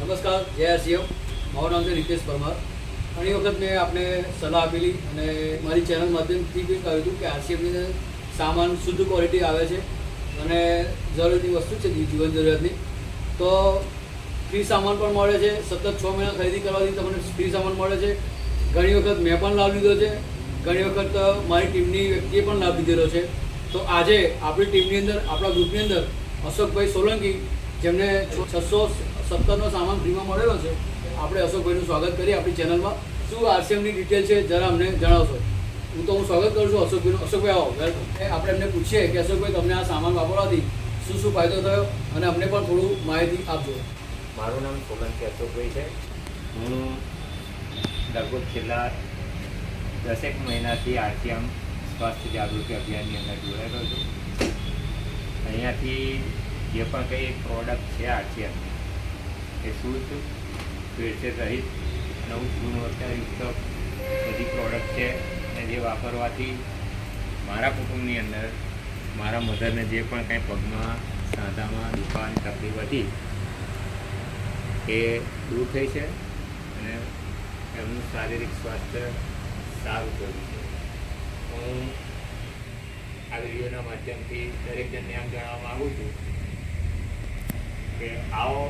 નમસ્કાર, જય આરસીએમ. મારું નામ છે રીતેશ પરમાર. ઘણી વખત મેં આપને સલાહ આપેલી અને મારી ચેનલ માધ્યમથી બી કહ્યું હતું કે આરસીએમની અંદર સામાન શુદ્ધ ક્વોલિટી આવે છે અને જરૂરી વસ્તુ છે જીવન જરૂરિયાતની. તો ફ્રી સામાન પણ મળે છે. સતત 6 મહિના ખરીદી કરવાથી તમને ફ્રી સામાન મળે છે. ઘણી વખત મેં પણ લાભ લીધો છે, ઘણી વખત મારી ટીમની વ્યક્તિએ પણ લાભ લીધેલો છે. તો આજે આપણી ટીમની અંદર, આપણા ગ્રુપની અંદર અશોકભાઈ સોલંકી, જેમને 617નો સામાન ફ્રીમાં મળેલો છે, આપણે અશોકભાઈનું સ્વાગત કરીએ આપણી ચેનલમાં. શું આરસીએમની ડિટેલ છે જરા અમને જણાવશો? હું સ્વાગત કરું છું અશોકભાઈનું. અશોકભાઈ આવો, વેલકમ. આપણે એમને પૂછીએ કે અશોકભાઈ, તમને આ સામાન વાપરવાથી શું ફાયદો થયો અને અમને પણ થોડું માહિતી આપજો. મારું નામ સોલંકી અશોકભાઈ છે. હું લગભગ છેલ્લા 10 મહિનાથી આરસીએમ સ્વાસ્થ્ય જાગૃતિ અભિયાનની અંદર જોડાયેલો છું. અહીંયાથી જે પણ કંઈ પ્રોડક્ટ છે આરસીએમની, એ શુદ્ધ, ભેળસેળ રહિત અને ઉચ્ચ ગુણવત્તાયુક્ત બધી પ્રોડક્ટ છે. અને જે વાપરવાથી મારા કુટુંબની અંદર મારા મધરને જે પણ કંઈ પગમાં, સાંધામાં દુખાવાની તકલીફ હતી એ દૂર થઈ છે અને એમનું શારીરિક સ્વાસ્થ્ય સારું થયું છે. હું આ વિડીયોના માધ્યમથી દરેક જણને એમ જણાવવા માગું છું કે આવો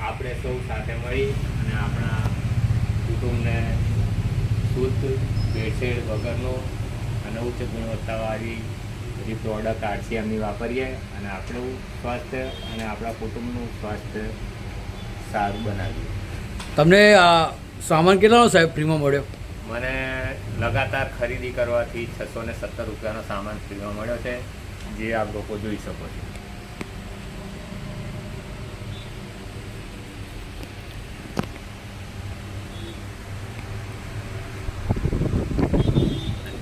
આપણે સૌ સાથે મળી અને આપણા કુટુંબને શુદ્ધ, ભેળસેળ વગરનો અને ઉચ્ચ ગુણવત્તાવાળી બધી પ્રોડક્ટ આરસીએમની વાપરીએ અને આપણું સ્વાસ્થ્ય અને આપણા કુટુંબનું સ્વાસ્થ્ય સારું બનાવીએ. તમને આ સામાન કેટલાનો સાહેબ ફ્રીમાં મળ્યો? મને લગાતાર ખરીદી કરવાથી 617 રૂપિયાનો સામાન ફ્રીમાં મળ્યો છે, જે આપ લોકો જોઈ શકો છો.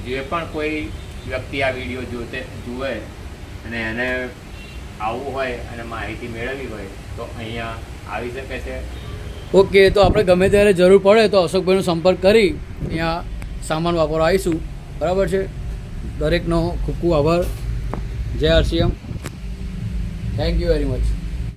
જે પણ કોઈ વ્યક્તિ આ વિડીયો જુએ અને એને આવવું હોય અને માહિતી મેળવવી હોય તો અહીંયા આવી શકે છે. ઓકે, તો આપણે ગમે ત્યારે જરૂર પડે તો અશોકભાઈનો સંપર્ક કરી અહીંયા સામાન વાપરવા આવીશું. બરાબર છે? દરેકનો ખૂબ ખૂબ આભાર. જય RCM. Thank you very much.